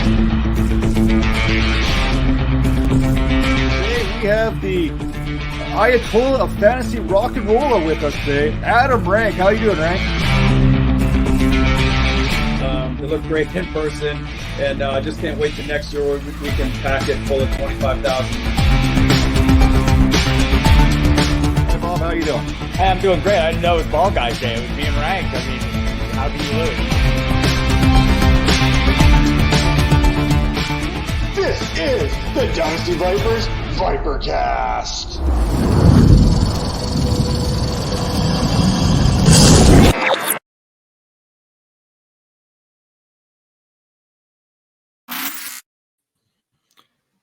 Today we have the Ayatollah of fantasy rock and roller with us today, Adam Rank. How you doing, Rank? They look great in person, and I just can't wait till next year where we can pack it full of 25,000. Hey, Bob, how you doing? Hey, I'm doing great. I didn't know it was Ball Guys Day. It was being ranked. I mean, how can you lose? This is the Dynasty Vipers ViperCast.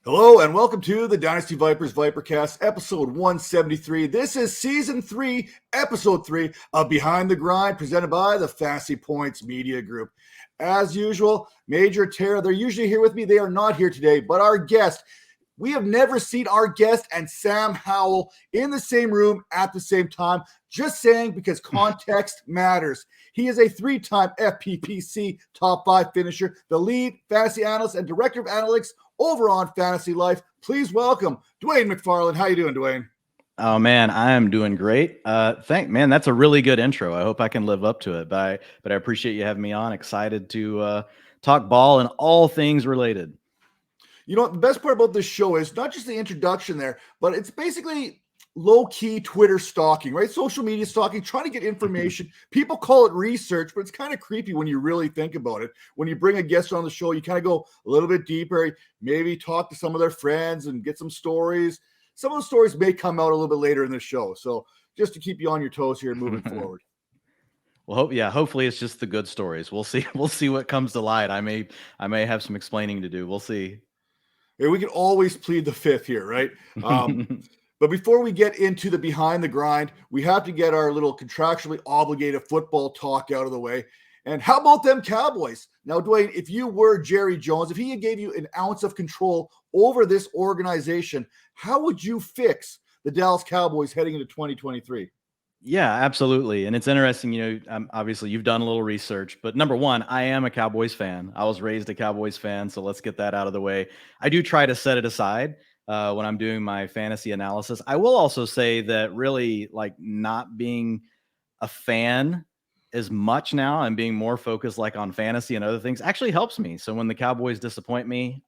Hello and welcome to the Dynasty Vipers ViperCast, episode 173. This is season 3, episode 3 of Behind the Grind, presented by the Fantasy Points Media Group. As usual, Major Tara, they're usually here with me. They are not here today, but our guest, we have never seen our guest and Sam Howell in the same room at the same time. Just saying, because context matters. He is a 3-time FPPC top 5 finisher, the lead fantasy analyst and director of analytics over on Fantasy Life. Please welcome Dwain McFarland. How you doing, Dwain? Oh man, I am doing great. Man, that's a really good intro. I hope I can live up to it. But I appreciate you having me on. Excited to talk ball and all things related. You know, the best part about this show is not just the introduction there, but it's basically low-key Twitter stalking, right? Social media stalking, trying to get information. People call it research, but it's kind of creepy when you really think about it. When you bring a guest on the show, you kind of go a little bit deeper, maybe talk to some of their friends and get some stories. Some of the stories may come out a little bit later in the show. So just to keep you on your toes here moving forward. Well, hopefully it's just the good stories. We'll see. We'll see what comes to light. I may have some explaining to do. We'll see. Yeah, we can always plead the fifth here, right? But before we get into the behind the grind, we have to get our little contractually obligated football talk out of the way. And how about them Cowboys? Now, Dwain, if you were Jerry Jones, if he gave you an ounce of control over this organization, how would you fix the Dallas Cowboys heading into 2023? Yeah, absolutely. And it's interesting, obviously you've done a little research, but number one, I am a Cowboys fan. I was raised a Cowboys fan, so let's get that out of the way. I do try to set it aside when I'm doing my fantasy analysis. I will also say that really like not being a fan as much now and being more focused like on fantasy and other things actually helps me. So when the Cowboys disappoint me,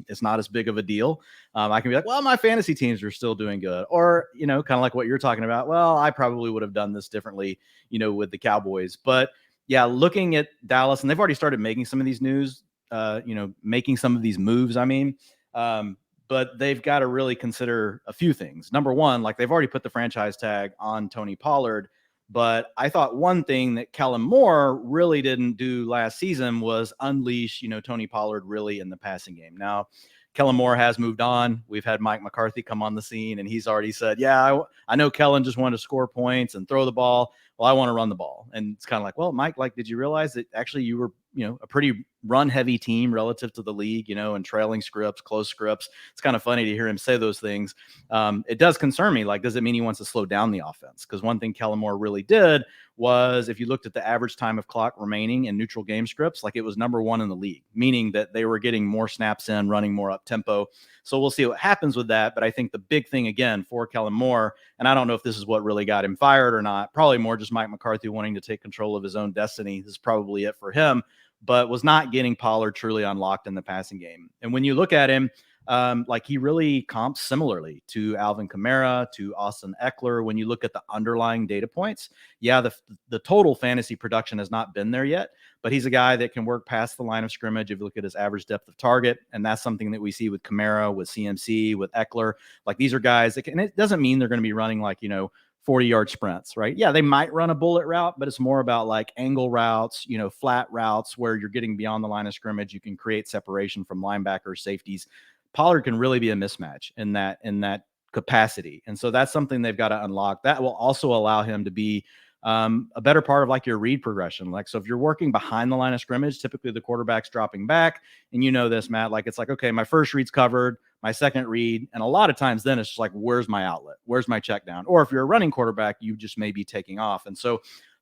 it's not as big of a deal. I can be like, well, my fantasy teams are still doing good. Or, kind of like what you're talking about. Well, I probably would have done this differently, with the Cowboys. But yeah, looking at Dallas, and they've already started making some of these making some of these moves, but they've got to really consider a few things. Number one, like they've already put the franchise tag on Tony Pollard. But I thought one thing that Kellen Moore really didn't do last season was unleash, Tony Pollard really in the passing game. Now, Kellen Moore has moved on. We've had Mike McCarthy come on the scene, and he's already said, yeah, I know Kellen just wanted to score points and throw the ball. Well, I want to run the ball. And it's kind of like, well, Mike, did you realize that actually you were, a pretty run-heavy team relative to the league, and trailing scripts, close scripts. It's kind of funny to hear him say those things. It does concern me. Does it mean he wants to slow down the offense? Because one thing Kellen Moore really did was, if you looked at the average time of clock remaining in neutral game scripts, it was number 1 in the league, meaning that they were getting more snaps in, running more up tempo. So we'll see what happens with that. But I think the big thing, again, for Kellen Moore, and I don't know if this is what really got him fired or not, probably more just Mike McCarthy wanting to take control of his own destiny. This is probably it for him, but was not getting Pollard truly unlocked in the passing game. And when you look at him, he really comps similarly to Alvin Kamara, to Austin Eckler. When you look at the underlying data points, yeah, the total fantasy production has not been there yet, but he's a guy that can work past the line of scrimmage if you look at his average depth of target. And that's something that we see with Kamara, with CMC, with Eckler. These are guys that and it doesn't mean they're going to be running 40-yard sprints, right? Yeah, they might run a bullet route, but it's more about angle routes, flat routes where you're getting beyond the line of scrimmage. You can create separation from linebackers, safeties. Pollard can really be a mismatch in that capacity. And so that's something they've got to unlock. That will also allow him to be a better part of your read progression. So if you're working behind the line of scrimmage, typically the quarterback's dropping back, and this, Matt, it's okay, my first read's covered, my second read. And a lot of times then it's just where's my outlet? Where's my check down? Or if you're a running quarterback, you just may be taking off. And so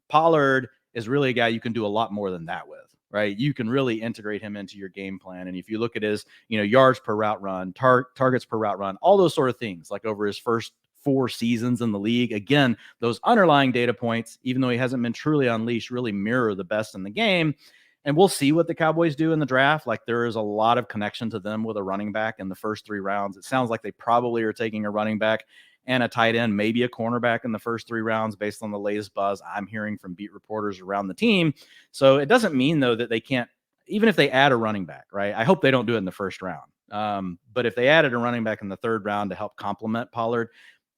Pollard is really a guy you can do a lot more than that with. right? You can really integrate him into your game plan. And if you look at his, yards per route run, targets per route run, all those sort of things, like over his first 4 seasons in the league, again, those underlying data points, even though he hasn't been truly unleashed, really mirror the best in the game. And we'll see what the Cowboys do in the draft. Like, there is a lot of connection to them with a running back in the first 3 rounds. It sounds like they probably are taking a running back and a tight end, maybe a cornerback in the first 3 rounds based on the latest buzz I'm hearing from beat reporters around the team. So it doesn't mean, though, that they can't, even if they add a running back, right? I hope they don't do it in the first round. But if they added a running back in the 3rd round to help complement Pollard,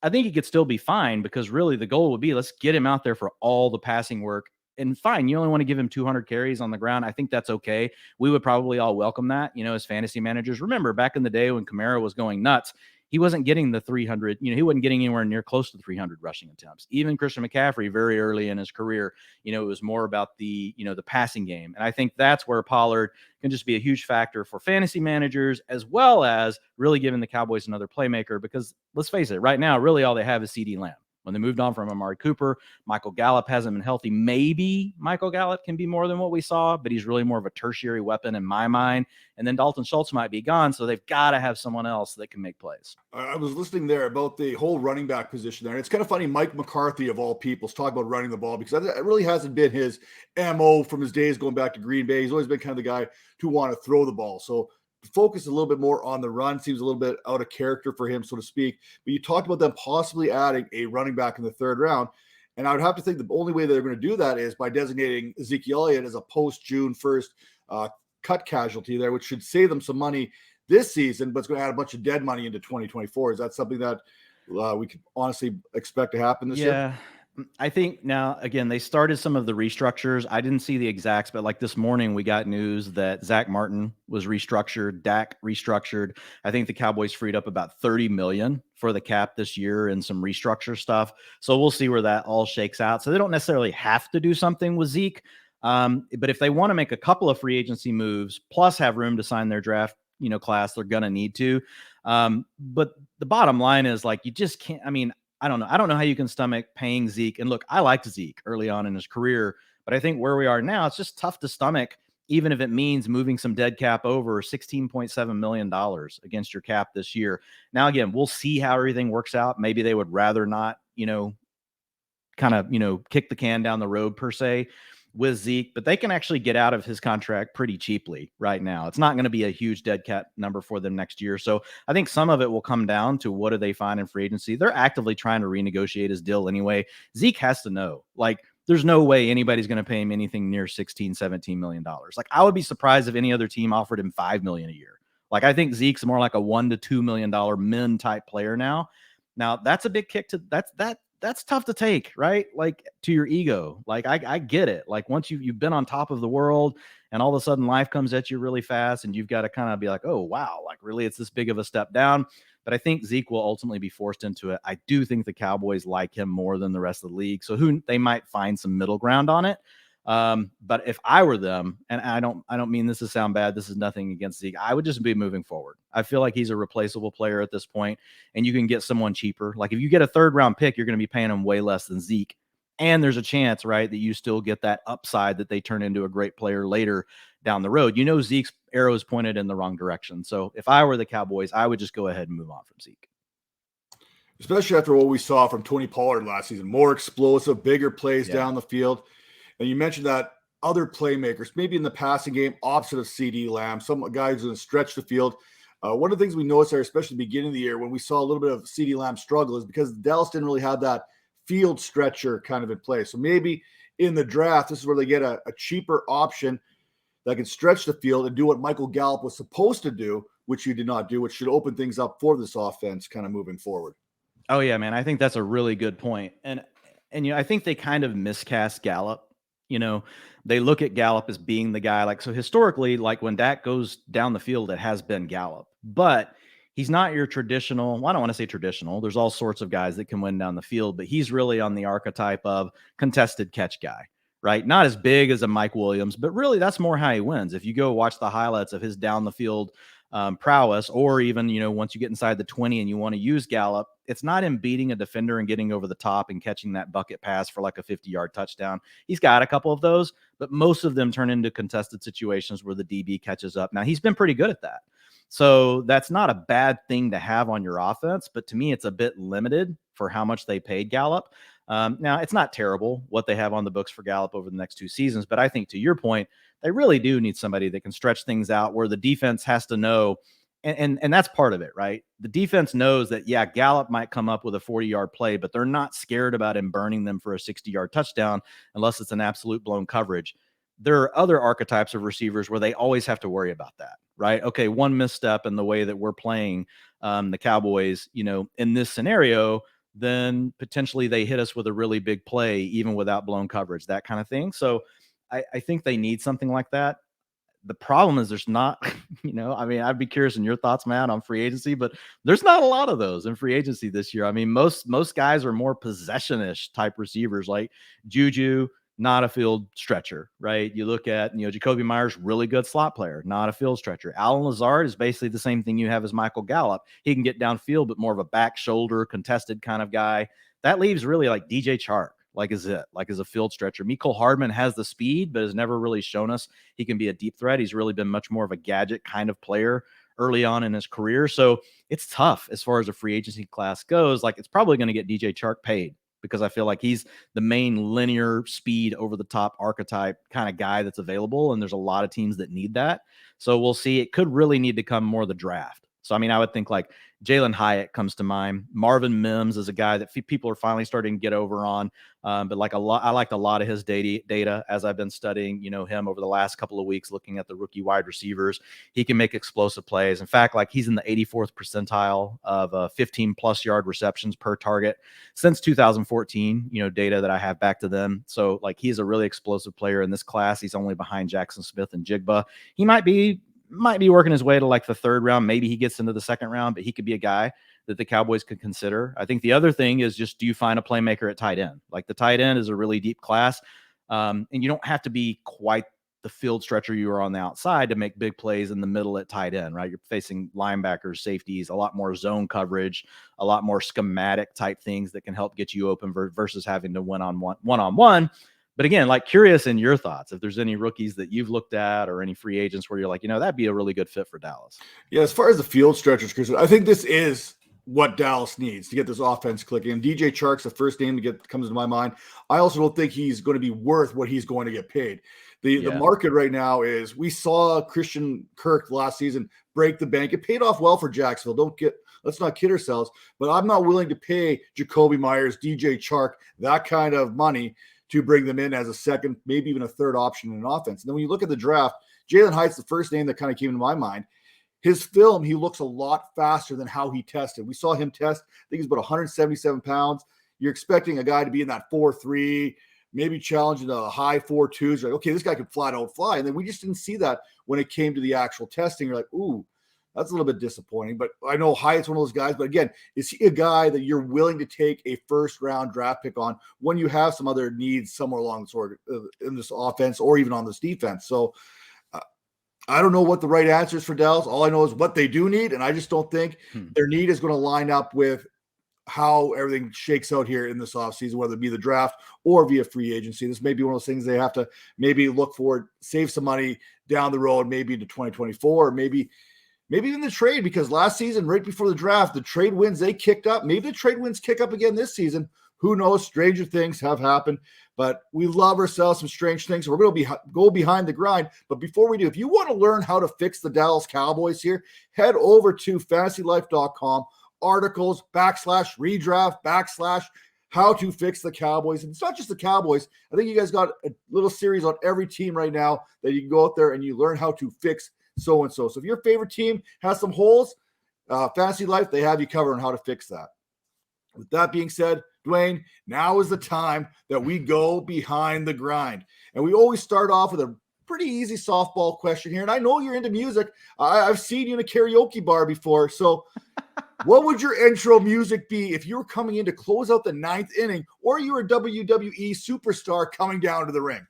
I think he could still be fine, because really the goal would be, let's get him out there for all the passing work. And fine, you only want to give him 200 carries on the ground. I think that's okay. We would probably all welcome that, as fantasy managers. Remember, back in the day when Kamara was going nuts, he wasn't getting the 300, he wasn't getting anywhere near close to 300 rushing attempts. Even Christian McCaffrey, very early in his career, it was more about the passing game. And I think that's where Pollard can just be a huge factor for fantasy managers, as well as really giving the Cowboys another playmaker, because let's face it, right now, really all they have is CeeDee Lamb. When they moved on from Amari Cooper, Michael Gallup hasn't been healthy. Maybe Michael Gallup can be more than what we saw, but he's really more of a tertiary weapon in my mind. And then Dalton Schultz might be gone, so they've got to have someone else that can make plays. I was listening there about the whole running back position there. And it's kind of funny, Mike McCarthy, of all people, is talking about running the ball, because it really hasn't been his MO from his days going back to Green Bay. He's always been kind of the guy to want to throw the ball. So focus a little bit more on the run seems a little bit out of character for him, so to speak. But you talked about them possibly adding a running back in the 3rd round. And I would have to think the only way they're going to do that is by designating Ezekiel Elliott as a post-June 1st cut casualty there, which should save them some money this season, but it's going to add a bunch of dead money into 2024. Is that something that we could honestly expect to happen this year? Yeah. I think now, again, they started some of the restructures. I didn't see the exacts, but like this morning, we got news that Zach Martin was restructured, Dak restructured. I think the Cowboys freed up about $30 million for the cap this year and some restructure stuff. So we'll see where that all shakes out. So they don't necessarily have to do something with Zeke. But if they want to make a couple of free agency moves, plus have room to sign their draft, class, they're going to need to. But the bottom line is, like, you just can't, I don't know. I don't know how you can stomach paying Zeke. And look, I liked Zeke early on in his career, but I think where we are now, it's just tough to stomach, even if it means moving some dead cap over $16.7 million against your cap this year. Now, again, we'll see how everything works out. Maybe they would rather not, kick the can down the road per se with Zeke, but they can actually get out of his contract pretty cheaply right now. It's not going to be a huge dead cap number for them next year. So I think some of it will come down to what do they find in free agency. They're actively trying to renegotiate his deal anyway. Zeke has to know, like, there's no way anybody's going to pay him anything near $16-17 million. Like, I would be surprised if any other team offered him $5 million a year. Like, I think Zeke's more like a $1 to $2 million min type player now. Now that's a big kick to that's tough to take, right? Like, to your ego. Like, I get it. Like, once you've been on top of the world and all of a sudden life comes at you really fast and you've got to kind of be like, oh, wow, like, really, it's this big of a step down. But I think Zeke will ultimately be forced into it. I do think the Cowboys like him more than the rest of the league. So they might find some middle ground on it. But if I were them, and I don't mean this to sound bad, this is nothing against Zeke, I would just be moving forward. I feel like he's a replaceable player at this point, and you can get someone cheaper. Like, if you get a 3rd round pick, you're going to be paying him way less than Zeke. And there's a chance, right, that you still get that upside that they turn into a great player later down the road. Zeke's arrow is pointed in the wrong direction. So if I were the Cowboys, I would just go ahead and move on from Zeke. Especially after what we saw from Tony Pollard last season. More explosive, bigger plays down the field. And you mentioned that other playmakers, maybe in the passing game, opposite of CeeDee Lamb, some guys who's going to stretch the field. One of the things we noticed there, especially at the beginning of the year, when we saw a little bit of CeeDee Lamb struggle, is because Dallas didn't really have that field stretcher kind of in place. So maybe in the draft, this is where they get a cheaper option that can stretch the field and do what Michael Gallup was supposed to do, which he did not do, which should open things up for this offense kind of moving forward. Oh, yeah, man. I think that's a really good point. And I think they kind of miscast Gallup. They look at Gallup as being the guy, like, so historically, like, when Dak goes down the field, it has been Gallup, but he's not your traditional. Well, I don't want to say traditional. There's all sorts of guys that can win down the field, but he's really on the archetype of contested catch guy, right? Not as big as a Mike Williams, but really that's more how he wins. If you go watch the highlights of his down the field prowess, or even, once you get inside the 20 and you want to use Gallup, it's not in beating a defender and getting over the top and catching that bucket pass for like a 50-yard touchdown. He's got a couple of those, but most of them turn into contested situations where the DB catches up. Now, he's been pretty good at that. So that's not a bad thing to have on your offense, but to me, it's a bit limited for how much they paid Gallup. Now, it's not terrible what they have on the books for Gallup over the next 2 seasons, but I think to your point, they really do need somebody that can stretch things out where the defense has to know, and that's part of it, right? The defense knows that, yeah, Gallup might come up with a 40-yard play, but they're not scared about him burning them for a 60-yard touchdown unless it's an absolute blown coverage. There are other archetypes of receivers where they always have to worry about that, right? Okay, one misstep in the way that we're playing the Cowboys, in this scenario, then potentially they hit us with a really big play, even without blown coverage, that kind of thing. So I think they need something like that. The problem is there's not, I'd be curious in your thoughts, Matt, on free agency, but there's not a lot of those in free agency this year. I mean, most guys are more possession-ish type receivers, like Juju, not a field stretcher, right? You look at, Jacoby Myers, really good slot player, not a field stretcher. Alan Lazard is basically the same thing you have as Michael Gallup. He can get downfield, but more of a back shoulder contested kind of guy. That leaves really like DJ Chark, as a field stretcher. Mecole Hardman has the speed, but has never really shown us he can be a deep threat. He's really been much more of a gadget kind of player early on in his career. So it's tough as far as a free agency class goes. Like, it's probably going to get DJ Chark paid, because I feel like he's the main linear speed over the top archetype kind of guy that's available. And there's a lot of teams that need that. So we'll see. It could really need to come more the draft. So, I would think like Jalen Hyatt comes to mind. Marvin Mims is a guy that people are finally starting to get over on. But I liked a lot of his data as I've been studying, him over the last couple of weeks, looking at the rookie wide receivers. He can make explosive plays. In fact, he's in the 84th percentile of 15 plus yard receptions per target since 2014, data that I have back to them. So he's a really explosive player in this class. He's only behind Jackson Smith and Jigba. He might be working his way to the 3rd round. Maybe he gets into the 2nd round, but he could be a guy that the Cowboys could consider. I think the other thing is just, do you find a playmaker at tight end? The tight end is a really deep class. And you don't have to be quite the field stretcher you are on the outside to make big plays in the middle at tight end, right? You're facing linebackers, safeties, a lot more zone coverage, a lot more schematic type things that can help get you open versus having to one-on-one. But again, curious in your thoughts, if there's any rookies that you've looked at or any free agents where you're that'd be a really good fit for Dallas. Yeah, as far as the field stretchers concerned, I think this is what Dallas needs to get this offense clicking. And DJ Chark's the first name comes to my mind. I also don't think he's going to be worth what he's going to get paid. The market right now is, we saw Christian Kirk last season break the bank. It paid off well for Jacksonville. Let's not kid ourselves. But I'm not willing to pay Jacoby Myers, DJ Chark, that kind of money to bring them in as a second, maybe even a third option in an offense. And then when you look at the draft, Jalen Hyatt's the first name that kind of came to my mind. His film, he looks a lot faster than how he tested. We saw him test, I think he's about 177 pounds. You're expecting a guy to be in that 4.3, maybe challenging the high 4.2s. Like, okay, this guy could flat out fly. And then we just didn't see that when it came to the actual testing. You're like, ooh, that's a little bit disappointing. But I know Hyatt's one of those guys. But again, is he a guy that you're willing to take a first-round draft pick on when you have some other needs somewhere along the sort in this offense or even on this defense? So I don't know what the right answer is for Dallas. All I know is what they do need, and I just don't think their need is going to line up with how everything shakes out here in this offseason, whether it be the draft or via free agency. This may be one of those things they have to maybe look forward, save some money down the road, maybe into 2024, or maybe even the trade, because last season, right before the draft, the trade wins, they kicked up. Maybe the trade wins kick up again this season. Who knows? Stranger things have happened, but we love ourselves some strange things. We're going to go behind the grind. But before we do, if you want to learn how to fix the Dallas Cowboys here, head over to fantasylife.com, articles, /redraft, how to fix the Cowboys. And it's not just the Cowboys. I think you guys got a little series on every team right now that you can go out there and you learn how to fix so-and-so. So if your favorite team has some holes, Fantasy Life, they have you covered on how to fix that. With that being said, Dwain, now is the time that we go behind the grind. And we always start off with a pretty easy softball question here. And I know you're into music. I've seen you in a karaoke bar before. So what would your intro music be if you were coming in to close out the 9th inning, or you were a WWE superstar coming down to the ring?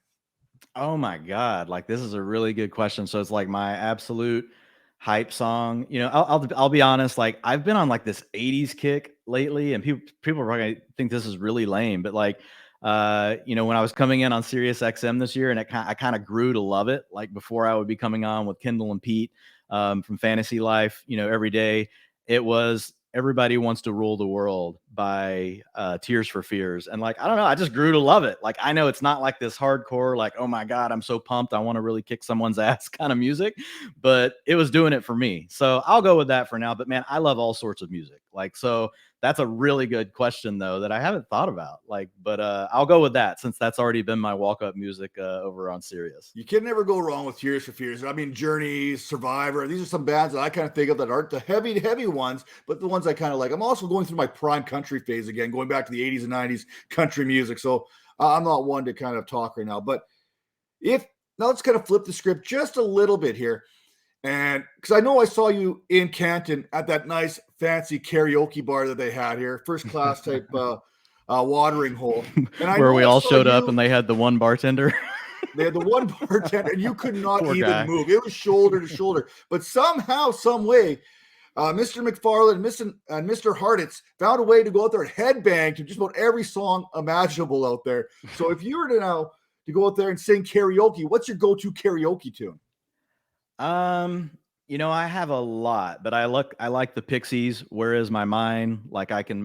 Oh my God. This is a really good question. So it's my absolute hype song. I'll be honest. Like I've been on like this '80s kick lately, and people are probably gonna think this is really lame, but like, when I was coming in on Sirius XM this year, and I kind of grew to love it. Like before, I would be coming on with Kendall and Pete from Fantasy Life. Every day it was Everybody Wants to Rule the World by Tears for Fears. And like, I don't know, I just grew to love it. Like, I know it's not like this hardcore, like, oh my God, I'm so pumped, I want to really kick someone's ass kind of music, but it was doing it for me. So I'll go with that for now. But man, I love all sorts of music. Like, so that's a really good question though, that I haven't thought about. Like, but I'll go with that since that's already been my walk-up music over on Sirius. You can never go wrong with Tears for Fears. I mean, Journey, Survivor, these are some bands that I kind of think of that aren't the heavy ones, but the ones I kind of like. I'm also going through my prime country phase again, going back to the 80s and 90s country music. So I'm not one to kind of talk right now. But now let's kind of flip the script just a little bit here. And because I know I saw you in Canton at that nice fancy karaoke bar that they had here, first class type watering hole. And where we all showed up and they had the one bartender. They had the one bartender and you could not Poor even guy. move. It was shoulder to shoulder. But somehow, some way, Mr. McFarland and Mr. Harditz found a way to go out there and headbang to just about every song imaginable out there. So if you were to go out there and sing karaoke, what's your go-to karaoke tune? I have a lot, but I like the Pixies. Where Is My Mind? Like I can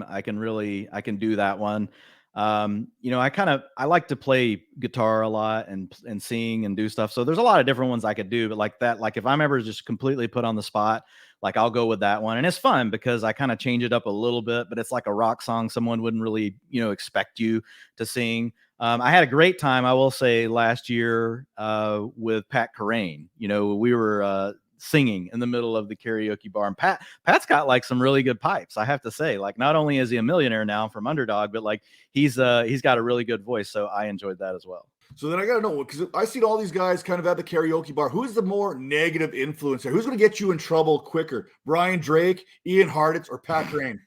do that one. I like to play guitar a lot and sing and do stuff. So there's a lot of different ones I could do, but like that, like if I'm ever just completely put on the spot, like I'll go with that one. And it's fun because I kind of change it up a little bit, but it's like a rock song someone wouldn't really, expect you to sing. I had a great time, I will say, last year with Pat Carrain. We were singing in the middle of the karaoke bar, and Pat's got like some really good pipes, I have to say. Like not only is he a millionaire now from Underdog, but like he's got a really good voice. So I enjoyed that as well. So then I got to know, because I've seen all these guys kind of at the karaoke bar. Who's the more negative influencer? Who's going to get you in trouble quicker? Brian Drake, Ian Harditz, or Pat Carrain?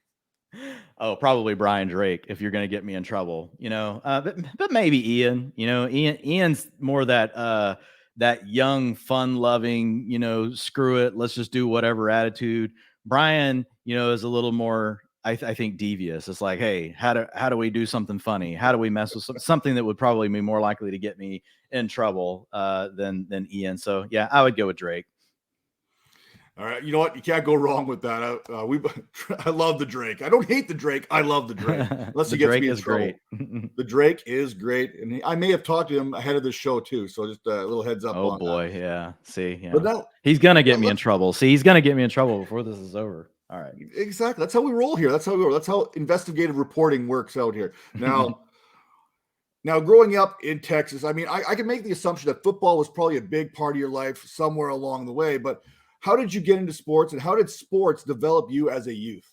Oh, probably Brian Drake if you're going to get me in trouble, but maybe Ian. Ian's more that young, fun-loving, screw it, let's just do whatever attitude. Brian, is a little more, I think, devious. It's like, hey, how do we do something funny? How do we mess with something that would probably be more likely to get me in trouble than Ian? So yeah, I would go with Drake. All right, you know what? You can't go wrong with that. I love the Drake. I don't hate the Drake. I love the Drake. Unless he gets me in trouble. Great. The Drake is great, and I may have talked to him ahead of the show too. So just a little heads up. Oh on boy, that. Yeah. See, yeah. But now, he's gonna get me in trouble. See, he's gonna get me in trouble before this is over. All right. Exactly. That's how we roll here. That's how we roll. That's how investigative reporting works out here. Now. Now, growing up in Texas, I mean, I can make the assumption that football was probably a big part of your life somewhere along the way, but how did you get into sports, and how did sports develop you as a youth?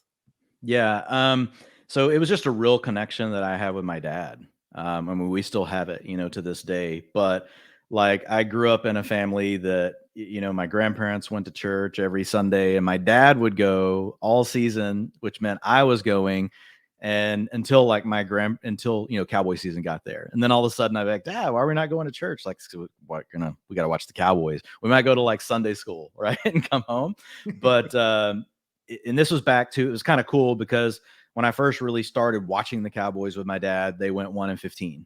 Yeah. So it was just a real connection that I had with my dad. I mean, we still have it, to this day, but like I grew up in a family that, my grandparents went to church every Sunday and my dad would go all season, which meant I was going. And until Cowboy season got there. And then all of a sudden I'm like, Dad, why are we not going to church? Like, we got to watch the Cowboys. We might go to like Sunday school, right? And come home. But, and this was it was kind of cool because when I first really started watching the Cowboys with my dad, they went 1-15.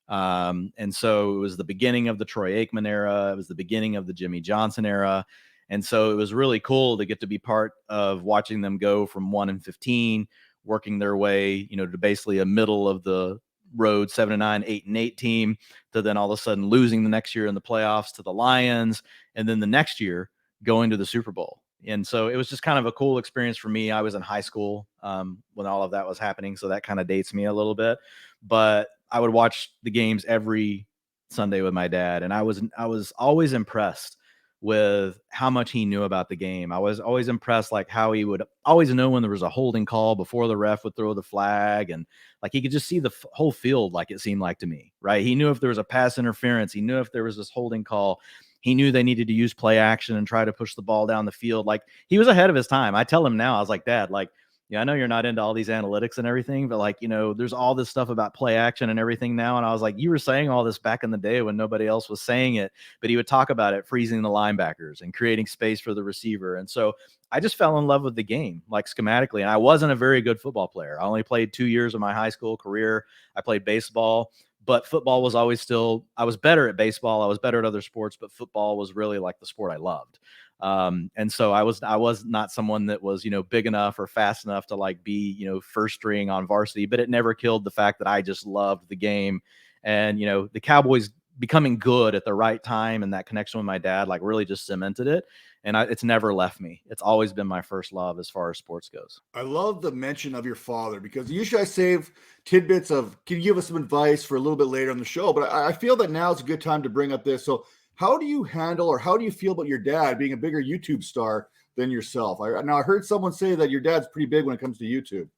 And so it was the beginning of the Troy Aikman era. It was the beginning of the Jimmy Johnson era. And so it was really cool to get to be part of watching them go from 1-15, working their way, to basically a middle of the road 7-9, 8-8 team, to then all of a sudden losing the next year in the playoffs to the Lions, and then the next year going to the Super Bowl. And so it was just kind of a cool experience for me. I was in high school when all of that was happening, so that kind of dates me a little bit. But I would watch the games every Sunday with my dad, and I was always impressed with how much he knew about the game. I was always impressed, like how he would always know when there was a holding call before the ref would throw the flag. And like, he could just see the whole field, like it seemed like to me, right? He knew if there was a pass interference, he knew if there was this holding call, he knew they needed to use play action and try to push the ball down the field. Like, he was ahead of his time. I tell him now, I was like, Dad, like, I know you're not into all these analytics and everything, but like, there's all this stuff about play action and everything now. And I was like, you were saying all this back in the day when nobody else was saying it, but he would talk about it, freezing the linebackers and creating space for the receiver. And so I just fell in love with the game, like schematically. And I wasn't a very good football player. I only played 2 years of my high school career. I played baseball, but football was always I was better at baseball. I was better at other sports, but football was really like the sport I loved. And so I was not someone that was, big enough or fast enough to like be, first string on varsity, but it never killed the fact that I just loved the game. And, the Cowboys becoming good at the right time and that connection with my dad, like really just cemented it. And it's never left me. It's always been my first love as far as sports goes. I love the mention of your father, because usually I save tidbits of, can you give us some advice for a little bit later on the show? But I feel that now is a good time to bring up this. So how do you handle, or how do you feel about your dad being a bigger YouTube star than yourself? I heard someone say that your dad's pretty big when it comes to YouTube.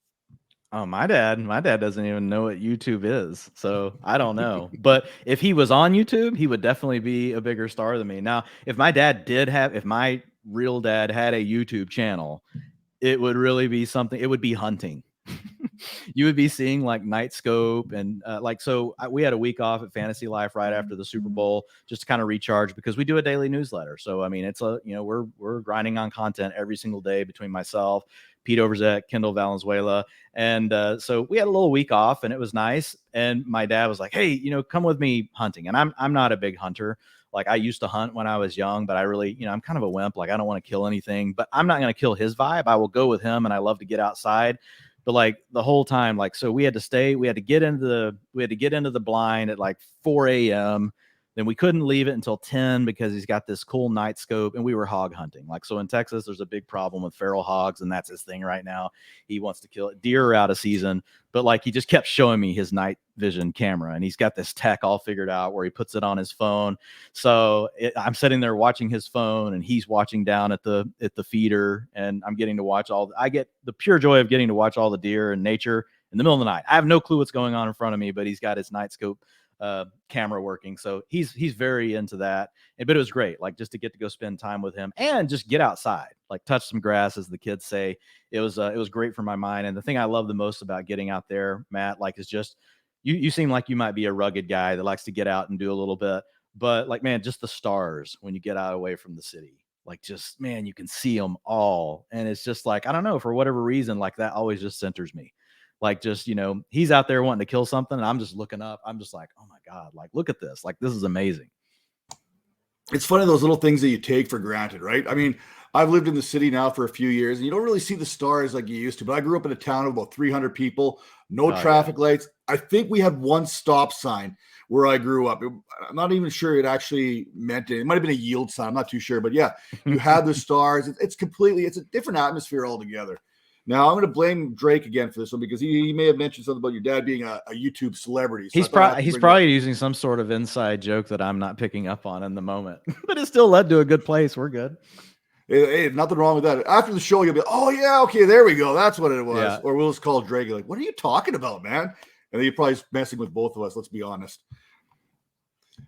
Oh, my dad doesn't even know what YouTube is. So I don't know. But if he was on YouTube, he would definitely be a bigger star than me. Now, if my real dad had a YouTube channel, it would really be something. It would be hunting. You would be seeing like Night Scope and we had a week off at Fantasy Life right after the Super Bowl just to kind of recharge, because we do a daily newsletter. So, I mean, it's we're grinding on content every single day between myself, Pete Overzet, Kendall Valenzuela. And so we had a little week off and it was nice. And my dad was like, hey, come with me hunting. And I'm not a big hunter. Like I used to hunt when I was young, but I really, I'm kind of a wimp. Like I don't want to kill anything, but I'm not going to kill his vibe. I will go with him, and I love to get outside. But like the whole time, like, so we had to get into the blind at like 4 a.m. Then we couldn't leave it until 10 because he's got this cool night scope, and we were hog hunting. Like, so in Texas, there's a big problem with feral hogs, and that's his thing right now. He wants to kill it. Deer are out of season, but like he just kept showing me his night vision camera, and he's got this tech all figured out where he puts it on his phone. So I'm sitting there watching his phone, and he's watching down at the feeder, and I'm getting to watch I get the pure joy of getting to watch all the deer and nature in the middle of the night. I have no clue what's going on in front of me, but he's got his night scope camera working. So he's very into that. But it was great, like just to get to go spend time with him and just get outside, like touch some grass, as the kids say. It was great for my mind. And the thing I love the most about getting out there, Matt, like, is just you seem like you might be a rugged guy that likes to get out and do a little bit, but like, man, just the stars when you get out away from the city, like, just, man, you can see them all. And it's just like, I don't know, for whatever reason, like that always just centers me. Like, just, he's out there wanting to kill something, and I'm just looking up. I'm just like, oh my God, like, look at this. Like, this is amazing. It's funny, those little things that you take for granted, right? I mean, I've lived in the city now for a few years, and you don't really see the stars like you used to. But I grew up in a town of about 300 people, no traffic lights. I think we had one stop sign where I grew up. I'm not even sure it actually meant it. It might have been a yield sign. I'm not too sure. But yeah, you had the stars. It's a different atmosphere altogether. Now, I'm going to blame Drake again for this one, because he may have mentioned something about your dad being a YouTube celebrity. So he's probably using some sort of inside joke that I'm not picking up on in the moment, but it still led to a good place. We're good. Hey, nothing wrong with that. After the show, you'll be like, oh, yeah, okay, there we go. That's what it was. Yeah. Or we'll just call Drake, like, what are you talking about, man? And then you're probably messing with both of us. Let's be honest.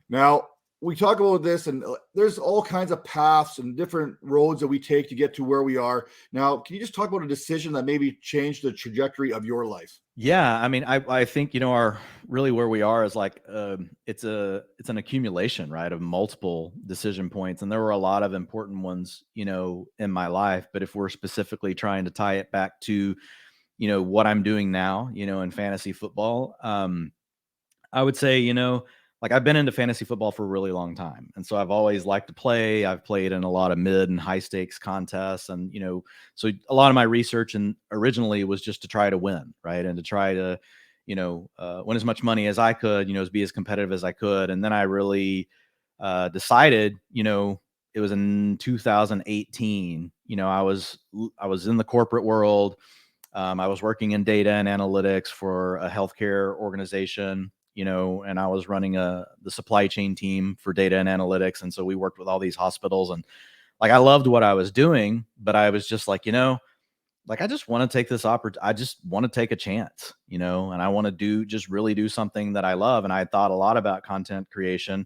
Now, we talk about this, and there's all kinds of paths and different roads that we take to get to where we are. Now, can you just talk about a decision that maybe changed the trajectory of your life? Yeah, I mean, I think, our really where we are is like, it's an accumulation, right, of multiple decision points. And there were a lot of important ones, in my life. But if we're specifically trying to tie it back to, what I'm doing now, in fantasy football, I would say, like, I've been into fantasy football for a really long time. And so I've always liked to play. I've played in a lot of mid and high stakes contests. And, so a lot of my research originally was just to try to win, right? And to try to, win as much money as I could, be as competitive as I could. And then I really decided, it was in 2018, I was in the corporate world. I was working in data and analytics for a healthcare organization, and I was running the supply chain team for data and analytics. And so we worked with all these hospitals, and like, I loved what I was doing, but I was just like, like, I just want to take this opportunity. I just want to take a chance, and I want to really do something that I love. And I thought a lot about content creation,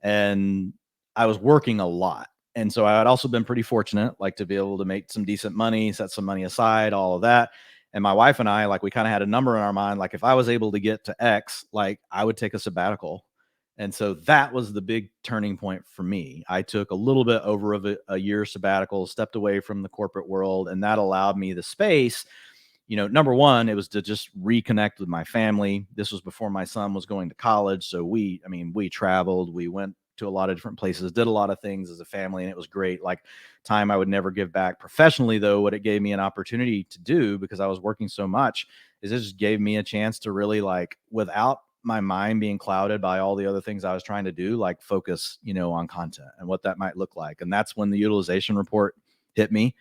and I was working a lot. And so I had also been pretty fortunate, like to be able to make some decent money, set some money aside, all of that. And my wife and I, like, we kind of had a number in our mind. Like, if I was able to get to X, like, I would take a sabbatical. And so that was the big turning point for me. I took a little bit over of a year sabbatical, stepped away from the corporate world, and that allowed me the space. Number one, it was to just reconnect with my family. This was before my son was going to college. So we traveled, we went to a lot of different places, did a lot of things as a family, and it was great. Like, time I would never give back. Professionally, though, what it gave me an opportunity to do, because I was working so much, is it just gave me a chance to really, like, without my mind being clouded by all the other things I was trying to do, like, focus, on content and what that might look like. And that's when the utilization report hit me.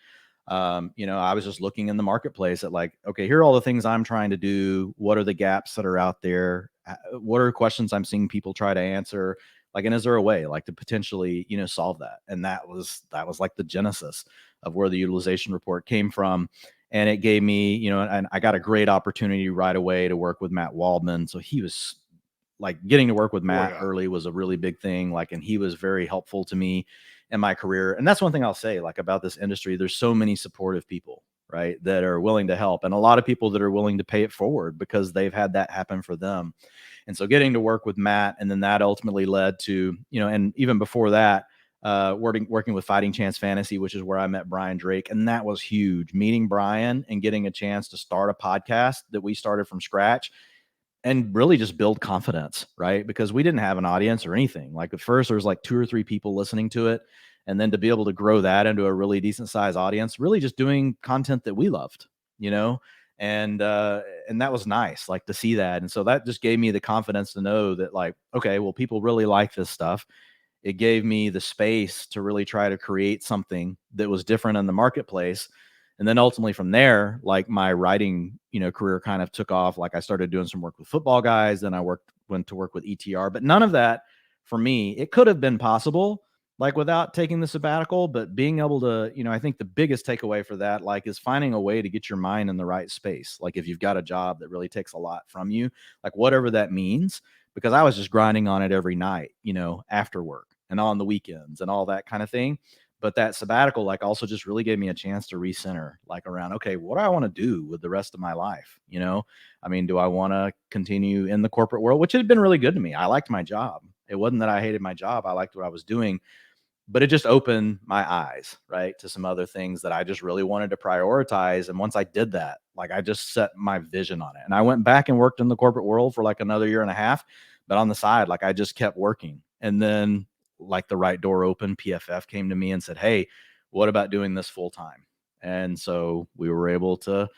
I was just looking in the marketplace at, like, okay, here are all the things I'm trying to do. What are the gaps that are out there? What are questions I'm seeing people try to answer? Like, and is there a way, like, to potentially, solve that? And that was like the genesis of where the utilization report came from. And it gave me, and I got a great opportunity right away to work with Matt Waldman. So he was, like, getting to work with Matt early was a really big thing. Like, and he was very helpful to me in my career. And that's one thing I'll say, like, about this industry. There's so many supportive people, right, that are willing to help, and a lot of people that are willing to pay it forward because they've had that happen for them. And so getting to work with Matt, and then that ultimately led to, and even before that, working with Fighting Chance Fantasy, which is where I met Brian Drake. And that was huge. Meeting Brian and getting a chance to start a podcast that we started from scratch and really just build confidence, right? Because we didn't have an audience or anything. Like, at first there was like 2 or 3 people listening to it. And then to be able to grow that into a really decent sized audience, really just doing content that we loved, and that was nice, like, to see that. And so that just gave me the confidence to know that, like, okay, well, people really like this stuff. It gave me the space to really try to create something that was different in the marketplace. And then ultimately from there, like, my writing, career kind of took off. Like, I started doing some work with football guys. Then I went to work with ETR, but none of that for me, it could have been possible, like, without taking the sabbatical. But being able to, I think the biggest takeaway for that, like, is finding a way to get your mind in the right space. Like, if you've got a job that really takes a lot from you, like, whatever that means, because I was just grinding on it every night, after work and on the weekends and all that kind of thing. But that sabbatical, like, also just really gave me a chance to recenter, like, around, okay, what do I want to do with the rest of my life? I mean, do I want to continue in the corporate world, which had been really good to me? I liked my job. It wasn't that I hated my job. I liked what I was doing, but it just opened my eyes, right, to some other things that I just really wanted to prioritize. And once I did that, like, I just set my vision on it. And I went back and worked in the corporate world for like another year and a half, but on the side, like, I just kept working. And then, like, the right door opened. PFF came to me and said, hey, what about doing this full time? And so we were able to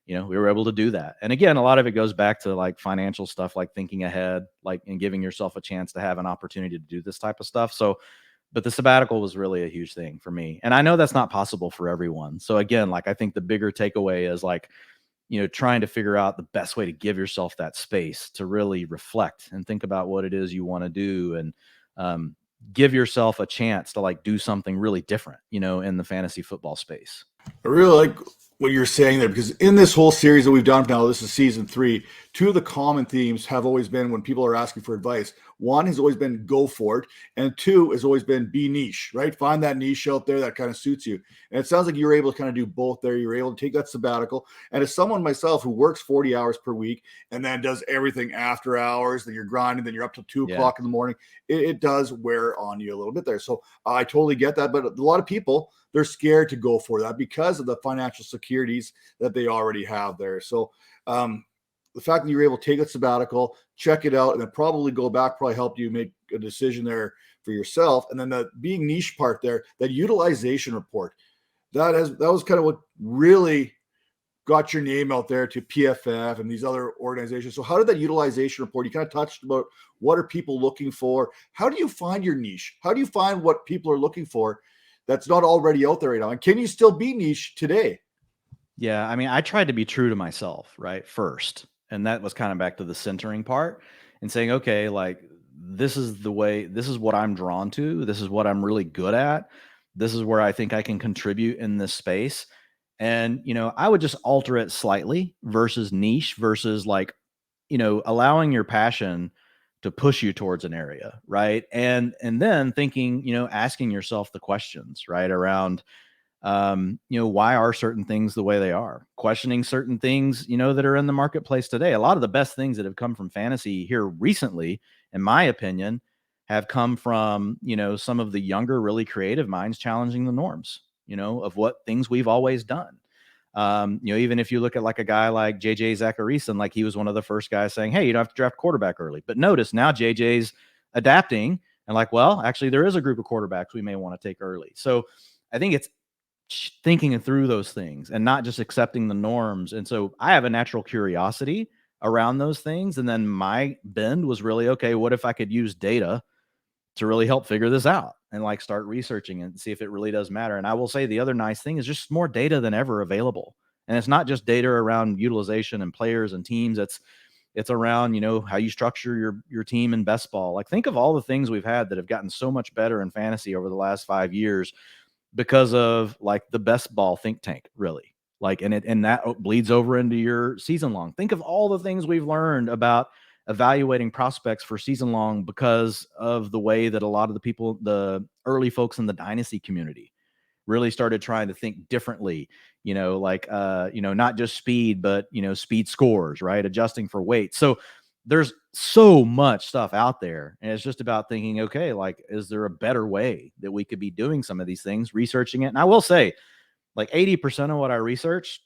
do that. And again, a lot of it goes back to, like, financial stuff, like thinking ahead, like, and giving yourself a chance to have an opportunity to do this type of stuff. So, but the sabbatical was really a huge thing for me. And I know that's not possible for everyone. So again, like, I think the bigger takeaway is, like, trying to figure out the best way to give yourself that space to really reflect and think about what it is you want to do, and give yourself a chance to, like, do something really different, in the fantasy football space. I really like what you're saying there, because in this whole series that we've done now, this is season 3, 2 of the common themes have always been, when people are asking for advice, 1 has always been go for it, and 2 has always been be niche, right? Find that niche out there that kind of suits you. And it sounds like you're able to kind of do both there. You're able to take that sabbatical. And as someone myself who works 40 hours per week and then does everything after hours, then you're grinding, then you're up till 2 o'clock in the morning, it does wear on you a little bit there. So I totally get that. But a lot of people, they're scared to go for that because of the financial securities that they already have there. So the fact that you were able to take a sabbatical, check it out, and then probably go back probably helped you make a decision there for yourself. And then the being niche part there, that utilization report, that was kind of what really got your name out there to PFF and these other organizations. So how did that utilization report, you kind of touched about what are people looking for? How do you find your niche? How do you find what people are looking for that's not already out there right now? And can you still be niche today? Yeah, I mean, I tried to be true to myself, right, first. And that was kind of back to the centering part and saying, okay, like, this is the way, this is what I'm drawn to. This is what I'm really good at. This is where I think I can contribute in this space. And, I would just alter it slightly versus niche versus, like, allowing your passion to push you towards an area, right? And then thinking, asking yourself the questions, right, around why are certain things the way they are? Questioning certain things, that are in the marketplace today. A lot of the best things that have come from fantasy here recently, in my opinion, have come from, some of the younger, really creative minds challenging the norms, of what things we've always done. Even if you look at like a guy like JJ Zacharyson, like he was one of the first guys saying, hey, you don't have to draft quarterback early. But notice now JJ's adapting and like, well, actually there is a group of quarterbacks we may want to take early. So I think it's thinking through those things and not just accepting the norms. And so I have a natural curiosity around those things. And then my bend was really, okay, what if I could use data to really help figure this out and like start researching and see if it really does matter. And I will say the other nice thing is just more data than ever available. And it's not just data around utilization and players and teams. It's around, how you structure your team in best ball. Like think of all the things we've had that have gotten so much better in fantasy over the last 5 years because of like the best ball think tank, really. Like, and that bleeds over into your season long. Think of all the things we've learned about evaluating prospects for season long because of the way that a lot of the people, the early folks in the dynasty community really started trying to think differently, not just speed, but, speed scores, right? Adjusting for weight. So there's so much stuff out there, and it's just about thinking, okay, like, is there a better way that we could be doing some of these things, researching it? And I will say, like 80% of what I research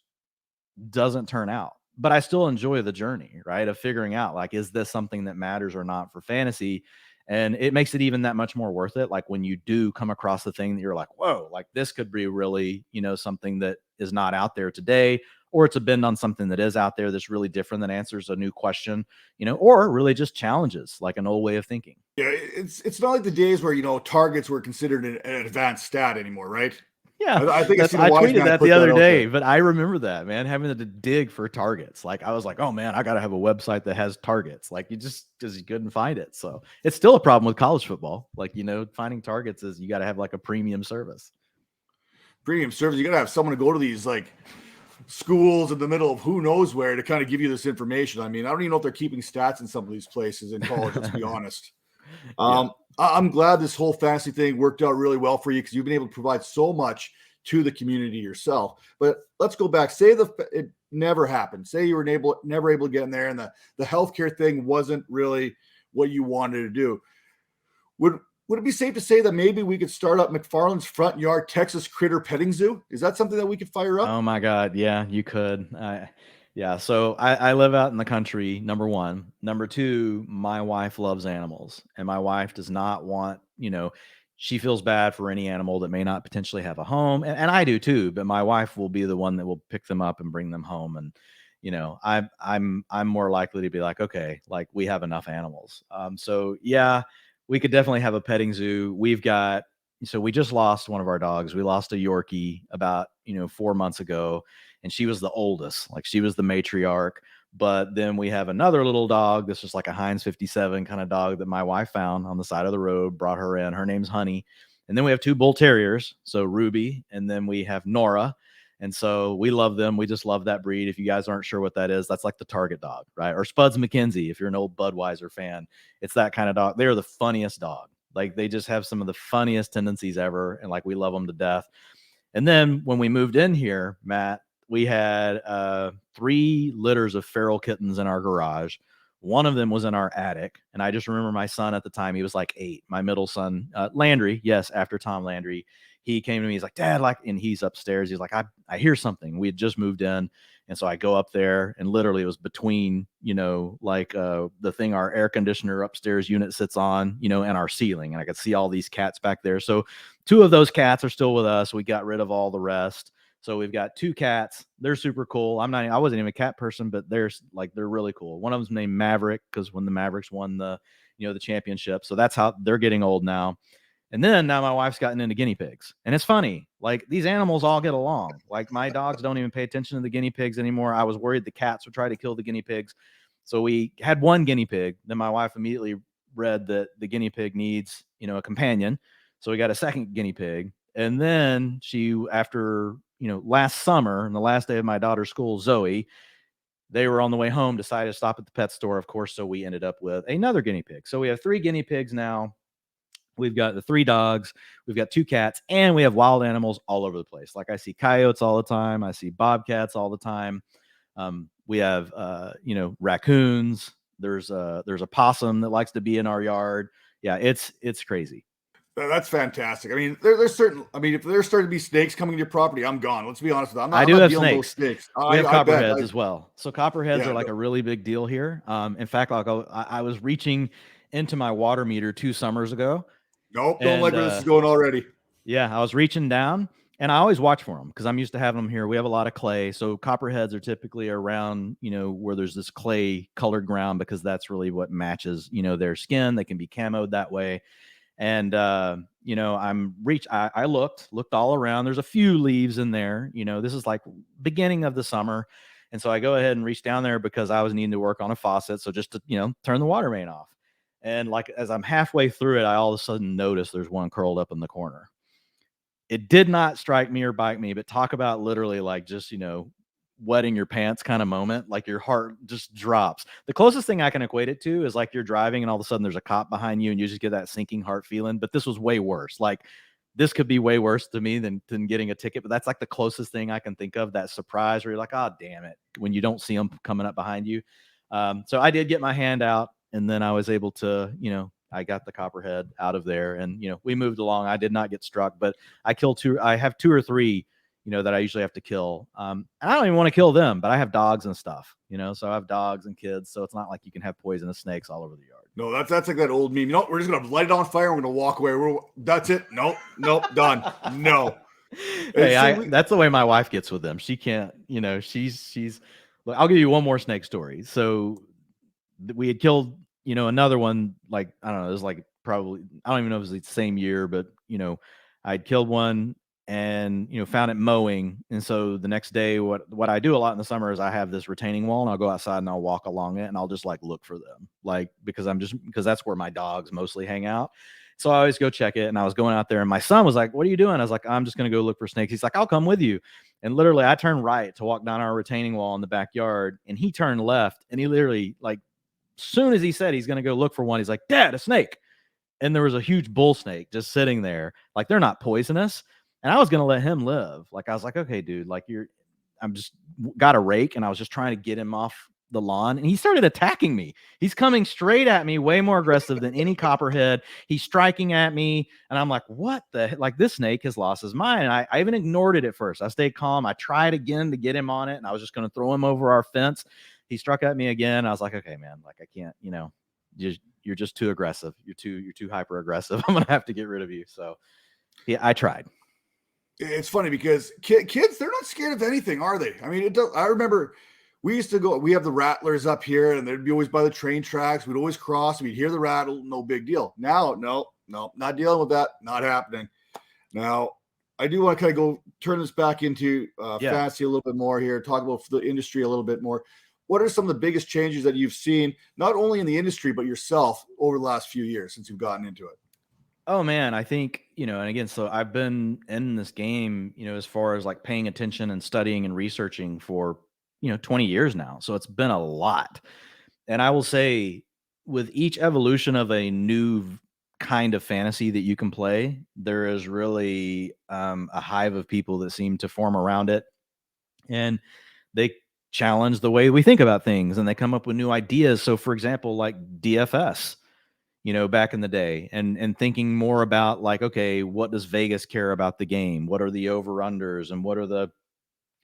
doesn't turn out, but I still enjoy the journey, right? Of figuring out, like, is this something that matters or not for fantasy? And it makes it even that much more worth it. Like when you do come across the thing that you're like, whoa, like this could be really, something that is not out there today, or it's a bend on something that is out there that's really different, that answers a new question, or really just challenges like an old way of thinking. Yeah, it's not like the days where targets were considered an advanced stat anymore, right? Yeah, I think I tweeted that the other other day, but I remember that, man, having to dig for targets. Like I was like, oh man, I got to have a website that has targets. Like because you couldn't find it. So it's still a problem with college football. Like, finding targets is you got to have like a premium service. Premium service. You got to have someone to go to these like schools in the middle of who knows where to kind of give you this information. I mean, I don't even know if they're keeping stats in some of these places in college. Let's be honest. Yeah. I'm glad this whole fantasy thing worked out really well for you because you've been able to provide so much to the community yourself. But let's go back. Say it never happened. Say you were never able to get in there, and the healthcare thing wasn't really what you wanted to do. Would it be safe to say that maybe we could start up McFarland's Front Yard Texas Critter Petting Zoo? Is that something that we could fire up? Oh my God, yeah, you could. Yeah, so I live out in the country, number one. Number two, my wife loves animals, and my wife does not want, she feels bad for any animal that may not potentially have a home. And I do too, but my wife will be the one that will pick them up and bring them home. And, I'm more likely to be like, okay, like we have enough animals. So yeah, we could definitely have a petting zoo. We just lost one of our dogs. We lost a Yorkie about, 4 months ago. And she was the oldest, like she was the matriarch. But then we have another little dog. This is like a Heinz 57 kind of dog that my wife found on the side of the road, brought her in. Her name's Honey. And then we have 2 bull terriers. So Ruby, and then we have Nora. And so we love them. We just love that breed. If you guys aren't sure what that is, that's like the Target dog, right? Or Spuds McKenzie, if you're an old Budweiser fan. It's that kind of dog. They're the funniest dog. Like they just have some of the funniest tendencies ever. And like we love them to death. And then when we moved in here, Matt, we had 3 litters of feral kittens in our garage. One of them was in our attic. And I just remember my son at the time, he was like 8, my middle son, Landry. Yes. After Tom Landry, he came to me. He's like, Dad, and he's upstairs. He's like, I hear something. We had just moved in. And so I go up there, and literally it was between, the thing our air conditioner upstairs unit sits on, and our ceiling. And I could see all these cats back there. So 2 of those cats are still with us. We got rid of all the rest. So we've got 2 cats. They're super cool. I wasn't even a cat person, but they're really cool. One of them's named Maverick because when the Mavericks won the championship. So that's how they're getting old now. And then now my wife's gotten into guinea pigs. And it's funny, like these animals all get along. Like my dogs don't even pay attention to the guinea pigs anymore. I was worried the cats would try to kill the guinea pigs. So we had 1 guinea pig. Then my wife immediately read that the guinea pig needs, a companion. So we got a second guinea pig. And then after last summer, and the last day of my daughter's school, Zoe, they were on the way home, decided to stop at the pet store, of course. So we ended up with another guinea pig. So we have 3 guinea pigs now. We've got the 3 dogs, we've got 2 cats, and we have wild animals all over the place. Like I see coyotes all the time. I see bobcats all the time. We have, raccoons. There's a possum that likes to be in our yard. Yeah, it's crazy. That's fantastic. I mean, there's certain. I mean, if there's starting to be snakes coming to your property, I'm gone. Let's be honest with you. I do have dealing with snakes. those snakes. We have I copperheads bet. as well. So copperheads are like a really big deal here. In fact, like I was reaching into my water meter 2 summers ago. Nope, don't like where this is going already. Yeah, I was reaching down, and I always watch for them because I'm used to having them here. We have a lot of clay, so copperheads are typically around, where there's this clay colored ground because that's really what matches, their skin. They can be camoed that way. And I looked all around. There's a few leaves in there. This is like beginning of the summer. And so I go ahead and reach down there because I was needing to work on a faucet. So just to, turn the water main off. And like as I'm halfway through it, I all of a sudden notice there's one curled up in the corner. It did not strike me or bite me, but talk about literally like just, wetting your pants kind of moment, like your heart just drops. The closest thing I can equate it to is like you're driving and all of a sudden there's a cop behind you and you just get that sinking heart feeling. But this was way worse. Like this could be way worse to me than getting a ticket. But that's like the closest thing I can think of, that surprise where you're like, oh, damn it, when you don't see them coming up behind you. So I did get my hand out, and then I was able to, I got the copperhead out of there, and, we moved along. I did not get struck, but I killed 2. I have 2 or 3 that I usually have to kill. And I don't even want to kill them, but I have dogs and stuff, so I have dogs and kids. So it's not like you can have poisonous snakes all over the yard. No, that's like that old meme. We're just going to light it on fire and we're going to walk away. That's it. Nope, done. No. Hey, that's the way my wife gets with them. She can't, she's, look, I'll give you one more snake story. So we had killed, another one, like, I don't know, it was like probably, I don't even know if it was the same year, but, I'd killed one and found it mowing. And so the next day, what I do a lot in the summer is I have this retaining wall, and I'll go outside and I'll walk along it, and I'll just like look for them, like because that's where my dogs mostly hang out. So I always go check it. And I was going out there, and my son was like, what are you doing? I was like, I'm just going to go look for snakes. He's like, I'll come with you. And literally I turned right to walk down our retaining wall in the backyard, and he turned left, and he literally, like, soon as he said he's going to go look for one, he's like, Dad, a snake. And there was a huge bull snake just sitting there. Like, they're not poisonous. And I was going to let him live. Like, I was like, okay, dude, like I'm just got a rake, and I was just trying to get him off the lawn, and he started attacking me. He's coming straight at me, way more aggressive than any copperhead. He's striking at me, and I'm like, what the, like, this snake has lost his mind. And I even ignored it at first. I stayed calm. I tried again to get him on it, and I was just going to throw him over our fence. He struck at me again. I was like, okay, man, like, I can't, you're just too aggressive. You're too hyper aggressive. I'm going to have to get rid of you. So yeah, I tried. It's funny because kids, they're not scared of anything, are they? I mean, I remember we used to go, we have the rattlers up here, and they'd be always by the train tracks. We'd always cross. We'd hear the rattle. No big deal. Now, no, not dealing with that. Not happening. Now, I do want to kind of go turn this back into fantasy a little bit more here, talk about the industry a little bit more. What are some of the biggest changes that you've seen, not only in the industry, but yourself over the last few years since you've gotten into it? Oh man, I think, and again, so I've been in this game, as far as like paying attention and studying and researching for, 20 years now. So it's been a lot. And I will say, with each evolution of a new kind of fantasy that you can play, there is really a hive of people that seem to form around it. And they challenge the way we think about things, and they come up with new ideas. So for example, like DFS, back in the day, and thinking more about like, okay, what does Vegas care about the game? What are the over-unders, and what are the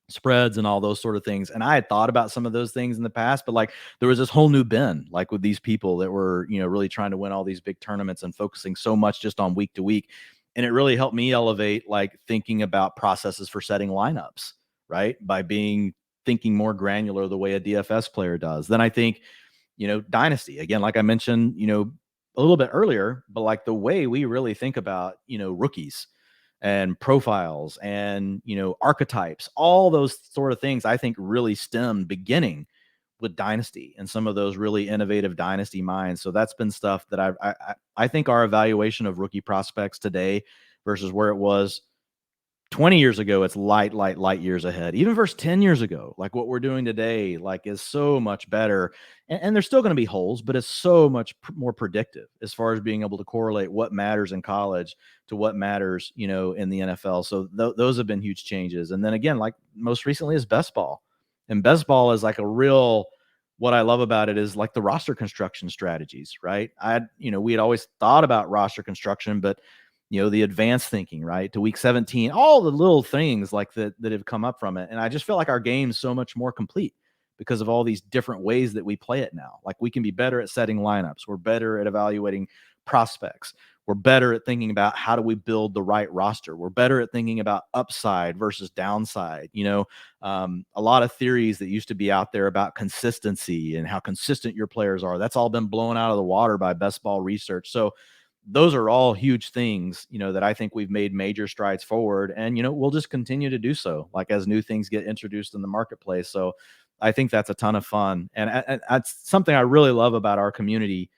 spreads and all those sort of things? And I had thought about some of those things in the past, but like there was this whole new bin, like with these people that were, really trying to win all these big tournaments and focusing so much just on week to week. And it really helped me elevate, like, thinking about processes for setting lineups, right? By thinking more granular the way a DFS player does. Then I think, Dynasty, again, like I mentioned, a little bit earlier, but like the way we really think about, rookies and profiles and, archetypes, all those sort of things, I think really stemmed beginning with Dynasty and some of those really innovative Dynasty minds. So that's been stuff that I think our evaluation of rookie prospects today versus where it was 20 years ago, it's light years ahead. Even versus 10 years ago, like what we're doing today, like is so much better. And there's still going to be holes, but it's so much more predictive as far as being able to correlate what matters in college to what matters, you know, in the NFL. So those have been huge changes. And then again, like most recently is best ball. And best ball is like a real, what I love about it is like the roster construction strategies, right? We had always thought about roster construction, but you know, the advanced thinking, right, to week 17, all the little things like that have come up from it. And I just feel like our game's so much more complete because of all these different ways that we play it now. Like we can be better at setting lineups. We're better at evaluating prospects. We're better at thinking about how do we build the right roster. We're better at thinking about upside versus downside. You know, a lot of theories that used to be out there about consistency and how consistent your players are, that's all been blown out of the water by best ball research. So those are all huge things, you know, that I think we've made major strides forward. And, you know, we'll just continue to do so, like as new things get introduced in the marketplace. So I think that's a ton of fun. And that's something I really love about our community.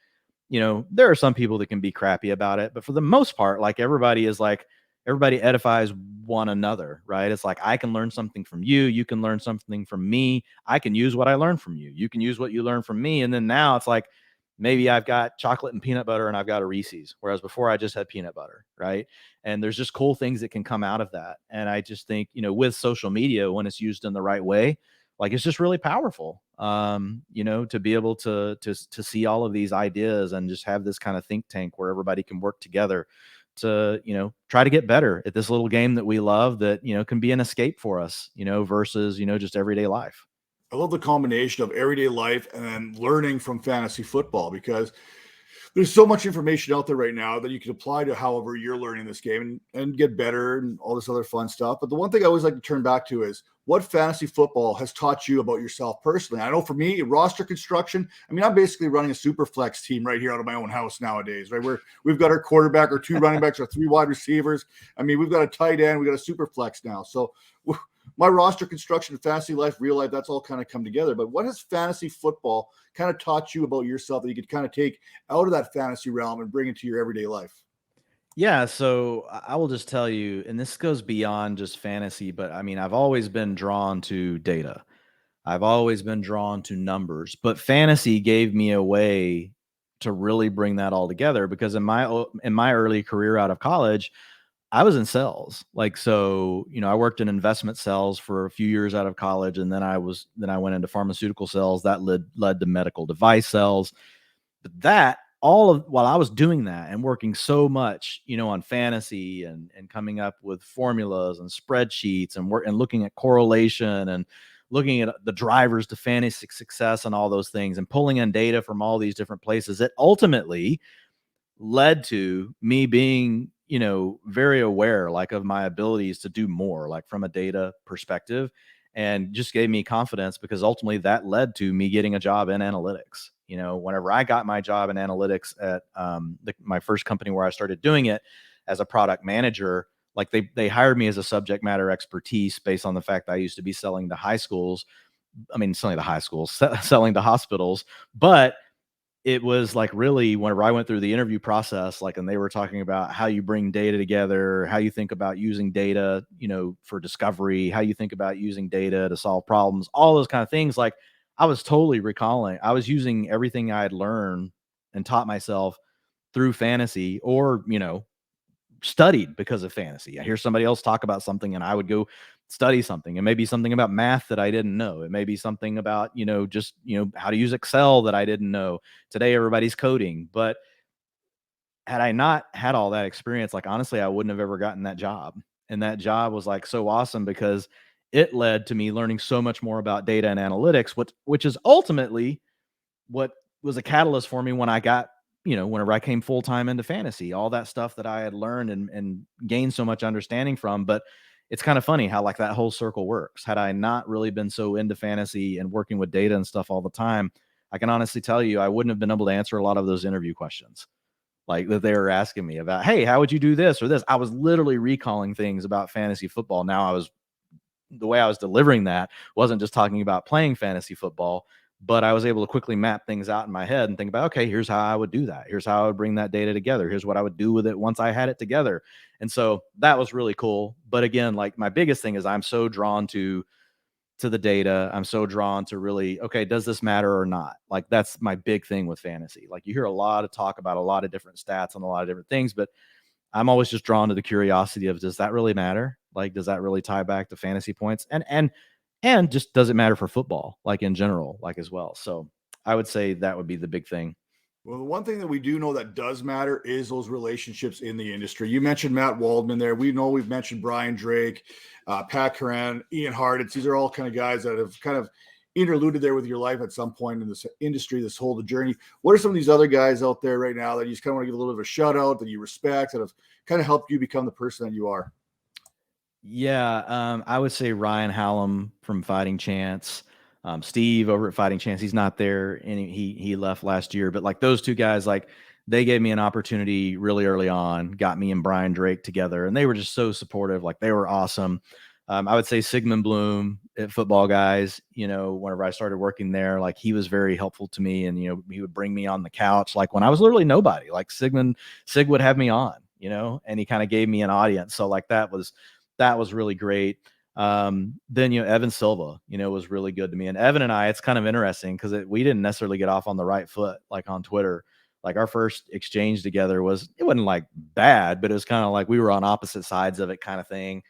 You know, there are some people that can be crappy about it, but for the most part, like everybody edifies one another, right? It's like, I can learn something from you. You can learn something from me. I can use what I learned from you. You can use what you learned from me. And then now it's like, maybe I've got chocolate and peanut butter and I've got a Reese's, whereas before I just had peanut butter, right? And there's just cool things that can come out of that. And I just think, you know, with social media, when it's used in the right way, like it's just really powerful, you know, to be able to see all of these ideas and just have this kind of think tank where everybody can work together to, you know, try to get better at this little game that we love that, you know, can be an escape for us, you know, versus, you know, just everyday life. I love the combination of everyday life and then learning from fantasy football, because there's so much information out there right now that you can apply to however you're learning this game and get better and all this other fun stuff. But the one thing I always like to turn back to is what fantasy football has taught you about yourself personally. I know for me, roster construction, I mean, I'm basically running a super flex team right here out of my own house nowadays, right? Where we've got our quarterback, our 2 running backs, our 3 wide receivers. I mean, we've got a tight end, we got a super flex now. So my roster construction, fantasy life, real life, that's all kind of come together. But what has fantasy football kind of taught you about yourself that you could kind of take out of that fantasy realm and bring it to your everyday life? Yeah, so I will just tell you, and this goes beyond just fantasy, but I mean, I've always been drawn to data. I've always been drawn to numbers, but fantasy gave me a way to really bring that all together because in my early career out of college, I was in sales. Like, so, you know, I worked in investment sales for a few years out of college, and then I went into pharmaceutical sales that led to medical device sales. But that while I was doing that and working so much, you know, on fantasy and coming up with formulas and spreadsheets and looking at correlation and looking at the drivers to fantasy success and all those things and pulling in data from all these different places, it ultimately led to me being, you know, very aware like of my abilities to do more like from a data perspective, and just gave me confidence because ultimately that led to me getting a job in analytics. You know, whenever I got my job in analytics at my first company where I started doing it as a product manager, like they hired me as a subject matter expertise based on the fact that I used to be selling to high schools. I mean, selling to high schools, selling to hospitals, but it was like really whenever I went through the interview process, like, and they were talking about how you bring data together, how you think about using data, you know, for discovery, how you think about using data to solve problems, all those kind of things. Like I was totally recalling, I was using everything I had learned and taught myself through fantasy or, you know, studied because of fantasy. I hear somebody else talk about something and I would go study something. It may be something about math that I didn't know. It may be something about, you know, just, you know, how to use Excel that I didn't know. Today, everybody's coding. But had I not had all that experience, like honestly, I wouldn't have ever gotten that job. And that job was like so awesome because it led to me learning so much more about data and analytics, which is ultimately what was a catalyst for me when I got, you know, whenever I came full time into fantasy, all that stuff that I had learned and gained so much understanding from. But it's kind of funny how like that whole circle works. Had I not really been so into fantasy and working with data and stuff all the time, I can honestly tell you, I wouldn't have been able to answer a lot of those interview questions like that they were asking me about, hey, how would you do this or this? I was literally recalling things about fantasy football. Now the way I was delivering that wasn't just talking about playing fantasy football, but I was able to quickly map things out in my head and think about, okay, here's how I would do that. Here's how I would bring that data together. Here's what I would do with it once I had it together. And so that was really cool. But again, like my biggest thing is I'm so drawn to the data. I'm so drawn to really, okay, does this matter or not? Like that's my big thing with fantasy. Like you hear a lot of talk about a lot of different stats and a lot of different things, but I'm always just drawn to the curiosity of, does that really matter? Like, does that really tie back to fantasy points? And just, does it matter for football, like in general, like as well? So I would say that would be the big thing. Well, the one thing that we do know that does matter is those relationships in the industry. You mentioned Matt Waldman there. We know we've mentioned Brian Drake, Pat Curran, Ian Harditz. These are all kind of guys that have kind of interluded there with your life at some point in this industry, this whole journey. What are some of these other guys out there right now that you just kind of want to give a little bit of a shout out, that you respect, that have kind of helped you become the person that you are? Yeah, I would say Ryan Hallam from Fighting Chance. Steve over at Fighting Chance, he's not there, and he left last year. But like those two guys, like they gave me an opportunity really early on, got me and Brian Drake together, and they were just so supportive. Like they were awesome. I would say Sigmund Bloom at Football Guys, whenever I started working there, like he was very helpful to me, and he would bring me on the couch, like when I was literally nobody. Like Sig would have me on, and he kind of gave me an audience. So like that was really great. Then Evan Silva was really good to me, and Evan and I, it's kind of interesting because we didn't necessarily get off on the right foot, like on Twitter. Like our first exchange together it wasn't like bad, but it was kind of like we were on opposite sides of it, kind of thing.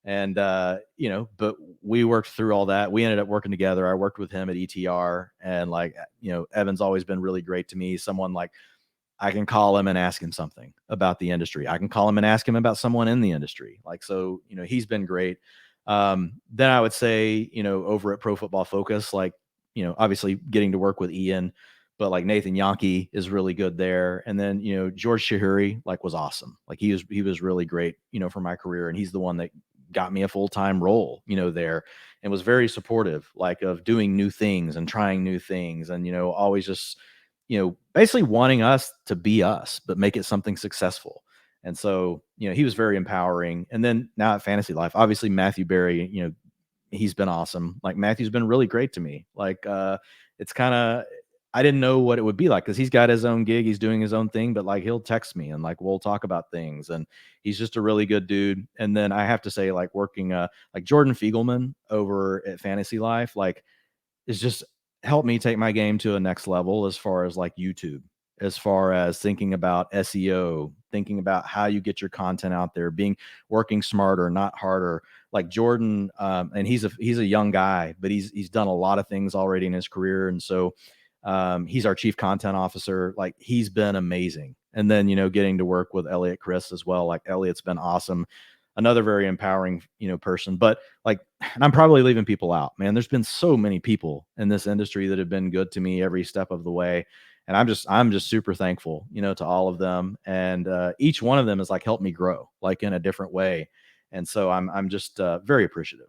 And but we worked through all that. We ended up working together. I worked with him at ETR, and like Evan's always been really great to me. Someone like I can call him and ask him something about the industry. I can call him and ask him about someone in the industry. Like, so, he's been great. Then I would say, over at Pro Football Focus, like, obviously getting to work with Ian, but like Nathan Yankee is really good there. And then, George Shahuri, like, was awesome. Like he was really great, for my career. And he's the one that got me a full-time role, there, and was very supportive, like of doing new things and trying new things. And, always just, basically wanting us to be us, but make it something successful. And so, he was very empowering. And then now at Fantasy Life, obviously Matthew Berry, he's been awesome. Like Matthew's been really great to me. Like, it's kind of, I didn't know what it would be like, because he's got his own gig, he's doing his own thing, but like he'll text me and like we'll talk about things, and he's just a really good dude. And then I have to say, like working like Jordan Fiegelman over at Fantasy Life, like is just helped me take my game to a next level as far as like YouTube, as far as thinking about SEO, thinking about how you get your content out there, working smarter, not harder. Like Jordan, and he's a young guy, but he's done a lot of things already in his career. And so he's our chief content officer. Like he's been amazing. And then, getting to work with Elliott Chris as well. Like Elliott's been awesome. Another very empowering, person. But like, and I'm probably leaving people out, man. There's been so many people in this industry that have been good to me every step of the way. And I'm just super thankful, to all of them. And each one of them has like helped me grow, like in a different way. And so I'm just very appreciative.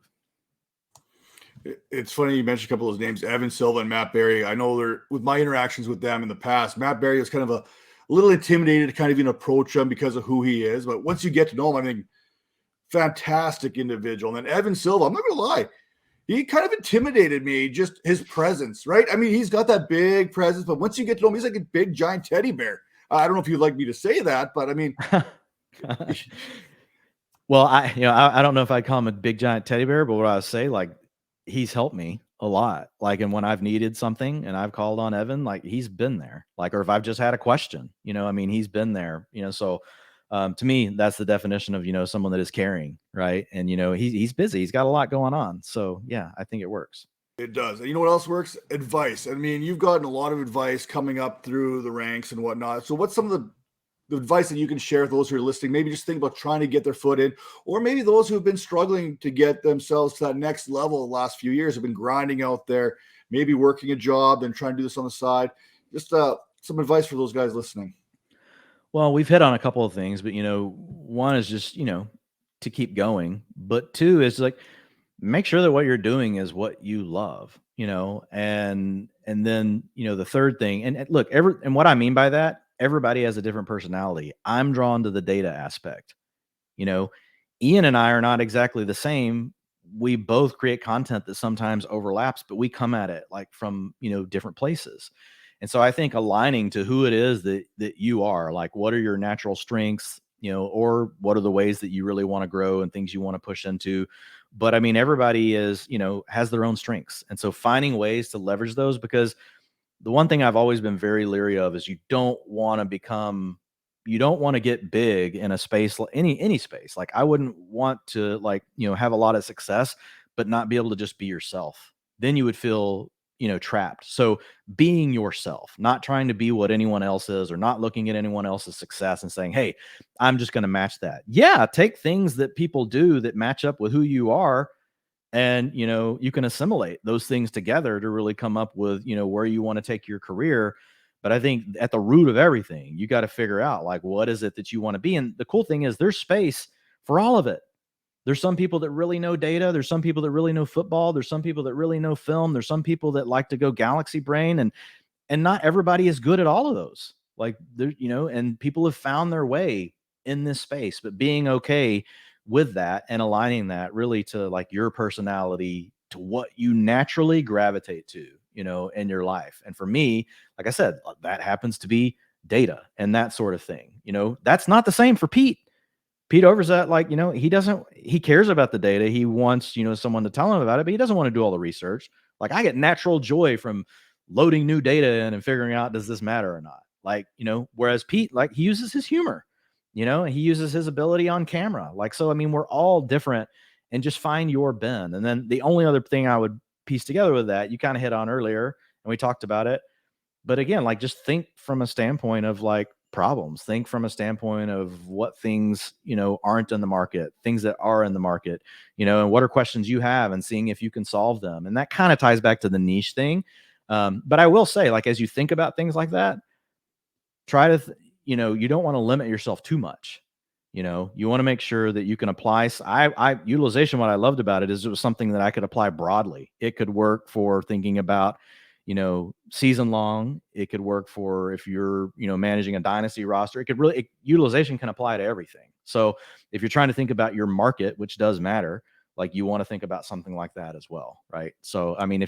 It's funny you mentioned a couple of those names, Evan Silva and Matt Berry. I know with my interactions with them in the past, Matt Berry was kind of a little intimidated to kind of even approach him because of who he is. But once you get to know him, I think fantastic individual. And then Evan Silva, I'm not going to lie, he kind of intimidated me, just his presence, right? I mean, he's got that big presence, but once you get to know him, he's like a big giant teddy bear. I don't know if you'd like me to say that, but I mean, well, I don't know if I'd call him a big giant teddy bear, but what I would say, like, he's helped me a lot. Like, and when I've needed something and I've called on Evan, like he's been there. Like, or if I've just had a question, I mean, he's been there, so to me, that's the definition of, someone that is caring. Right. And, he's busy. He's got a lot going on. So yeah, I think it works. It does. And you know what else works? Advice. I mean, you've gotten a lot of advice coming up through the ranks and whatnot. So what's some of the advice that you can share with those who are listening? Maybe just think about trying to get their foot in, or maybe those who have been struggling to get themselves to that next level the last few years, have been grinding out there, maybe working a job and trying to do this on the side. Just some advice for those guys listening. Well, we've hit on a couple of things, but one is just, to keep going, but two is like, make sure that what you're doing is what you love, and then, the third thing, and look, and what I mean by that, everybody has a different personality. I'm drawn to the data aspect. Ian and I are not exactly the same we both create content that sometimes overlaps, but we come at it like from, different places. And so I think aligning to who it is that you are, like what are your natural strengths, or what are the ways that you really want to grow and things you want to push into. But I mean, everybody is, has their own strengths. And so finding ways to leverage those, because the one thing I've always been very leery of is you don't want to get big in a space, any space. Like I wouldn't want to have a lot of success, but not be able to just be yourself. Then you would feel, trapped. So being yourself, not trying to be what anyone else is, or not looking at anyone else's success and saying, hey, I'm just going to match that. Yeah. Take things that people do that match up with who you are. And, you can assimilate those things together to really come up with, where you want to take your career. But I think at the root of everything, you got to figure out like, what is it that you want to be? And the cool thing is there's space for all of it. There's some people that really know data. There's some people that really know football. There's some people that really know film. There's some people that like to go galaxy brain, and not everybody is good at all of those. Like there, and people have found their way in this space, but being okay with that and aligning that really to like your personality, to what you naturally gravitate to, in your life. And for me, like I said, that happens to be data and that sort of thing. That's not the same for Pete. Pete Overzet, he cares about the data. He wants, someone to tell him about it, but he doesn't want to do all the research. Like I get natural joy from loading new data in and figuring out, does this matter or not? Like, whereas Pete, like he uses his humor, he uses his ability on camera. Like, so, I mean, we're all different, and just find your bend. And then the only other thing I would piece together with that, you kind of hit on earlier and we talked about it, but again, like just think from a standpoint of like problems, think from a standpoint of what things, aren't in the market, things that are in the market, and what are questions you have, and seeing if you can solve them. And that kind of ties back to the niche thing. But I will say, like, as you think about things like that, try to, you don't want to limit yourself too much. You want to make sure that you can apply. Utilization, what I loved about it is it was something that I could apply broadly. It could work for thinking about, season long. It could work for if you're, managing a dynasty roster. Utilization can apply to everything. So if you're trying to think about your market, which does matter, like you want to think about something like that as well. Right. So, I mean,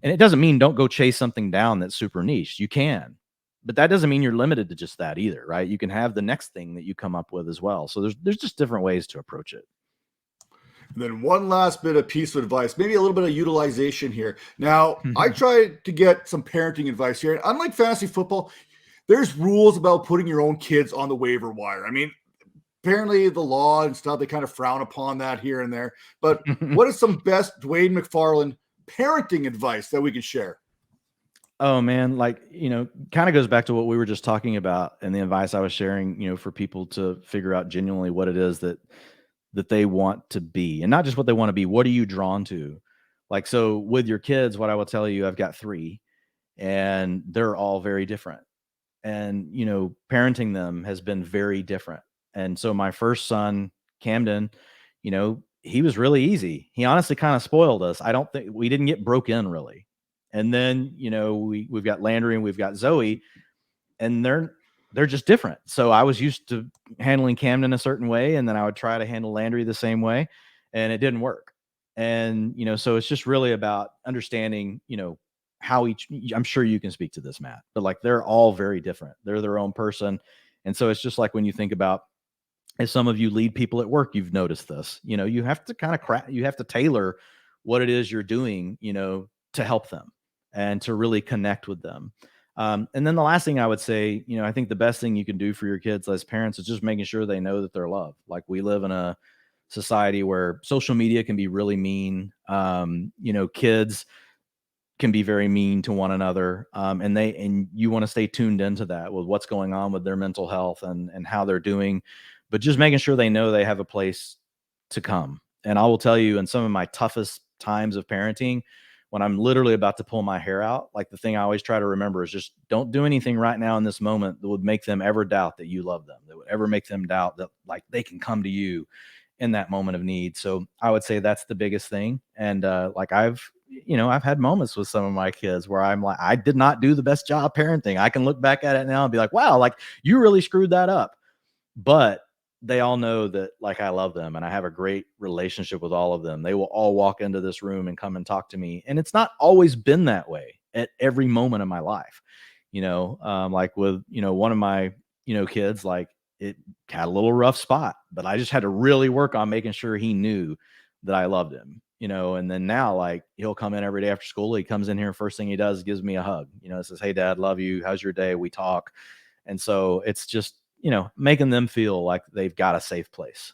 and it doesn't mean don't go chase something down that's super niche. You can, but that doesn't mean you're limited to just that either. Right. You can have the next thing that you come up with as well. So there's just different ways to approach it. And then one last bit of piece of advice, maybe a little bit of utilization here. Now, I try to get some parenting advice here. And unlike fantasy football, there's rules about putting your own kids on the waiver wire. I mean, apparently the law and stuff, they kind of frown upon that here and there. But what is some best Dwain McFarland parenting advice that we can share? Oh man, like, kind of goes back to what we were just talking about and the advice I was sharing, for people to figure out genuinely what it is that they want to be, and not just what they want to be. What are you drawn to? Like, so with your kids, what I will tell you, I've got 3 and they're all very different. And, parenting them has been very different. And so my first son, Camden, he was really easy. He honestly kind of spoiled us. I don't think we didn't get broke in really. And then, we've got Landry and we've got Zoe, and they're just different. So I was used to handling Camden a certain way, and then I would try to handle Landry the same way, and it didn't work. And, so it's just really about understanding, how I'm sure you can speak to this, Matt, but like, they're all very different. They're their own person. And so it's just like when you think about, as some of you lead people at work, you've noticed this, you have to kind of you have to tailor what it is you're doing, to help them and to really connect with them. And then the last thing I would say, I think the best thing you can do for your kids as parents is just making sure they know that they're loved. Like, we live in a society where social media can be really mean. Kids can be very mean to one another. And you want to stay tuned into that with what's going on with their mental health and how they're doing, but just making sure they know they have a place to come. And I will tell you, in some of my toughest times of parenting, when I'm literally about to pull my hair out, like, the thing I always try to remember is just don't do anything right now in this moment that would make them ever doubt that you love them, that would ever make them doubt that, like, they can come to you in that moment of need. So I would say that's the biggest thing. And like, I've had moments with some of my kids where I'm like, I did not do the best job parenting. I can look back at it now and be like, wow, like, you really screwed that up. But they all know that like I love them and I have a great relationship with all of them. They will all walk into this room and come and talk to me. And it's not always been that way at every moment of my life. Like with, one of my, kids, like it had a little rough spot, but I just had to really work on making sure he knew that I loved him, and then now like he'll come in every day after school. He comes in here, first thing he does is gives me a hug, says, "Hey Dad, love you. How's your day?" We talk. And so it's just, making them feel like they've got a safe place.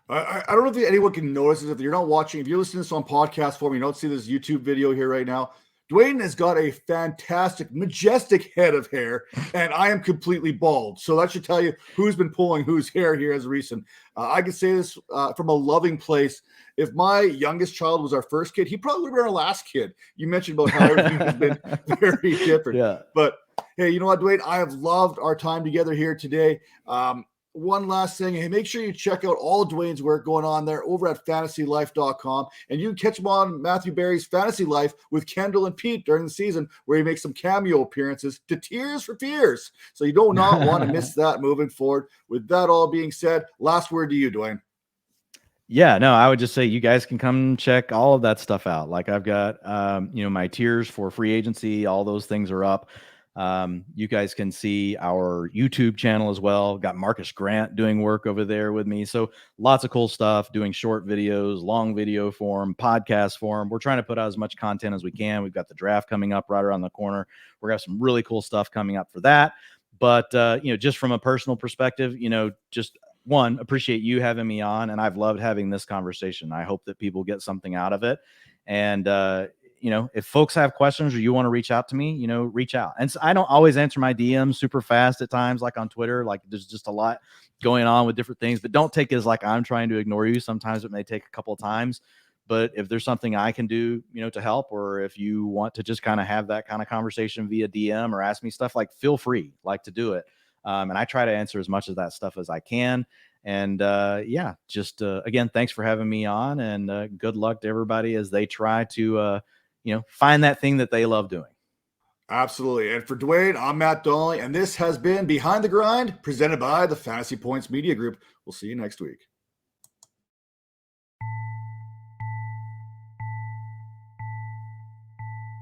I don't know if anyone can notice this. If you're not watching, if you're listening to this on podcast form, you don't see this YouTube video here right now. Dwain has got a fantastic, majestic head of hair, and I am completely bald. So that should tell you who's been pulling whose hair here as recent. I can say this from a loving place. If my youngest child was our first kid, he probably would have been our last kid. You mentioned about how everything has been very different. Yeah. But hey, you know what, Dwain? I have loved our time together here today. One last thing. Hey, make sure you check out all Dwain's work going on there over at fantasylife.com. And you can catch him on Matthew Berry's Fantasy Life with Kendall and Pete during the season, where he makes some cameo appearances to Tears for Fears. So you do not want to miss that moving forward. With that all being said, last word to you, Dwain. Yeah, no, I would just say you guys can come check all of that stuff out. Like I've got, my tiers for free agency, all those things are up. You guys can see our YouTube channel as well. Got Marcus Grant doing work over there with me. So lots of cool stuff, doing short videos, long video form, podcast form. We're trying to put out as much content as we can. We've got the draft coming up right around the corner. We're gonna have some really cool stuff coming up for that. But, just from a personal perspective, just one, appreciate you having me on, and I've loved having this conversation. I hope that people get something out of it. And, if folks have questions or you want to reach out to me, reach out. And so I don't always answer my DMs super fast at times, like on Twitter, like there's just a lot going on with different things, but don't take it as like I'm trying to ignore you. Sometimes it may take a couple of times, but if there's something I can do, to help, or if you want to just kind of have that kind of conversation via DM or ask me stuff, like feel free, like to do it. And I try to answer as much of that stuff as I can. And again, thanks for having me on, and good luck to everybody as they try to, find that thing that they love doing. Absolutely. And for Dwain, I'm Matt Donnelly, and this has been Behind the Grind, presented by the Fantasy Points Media Group. We'll see you next week.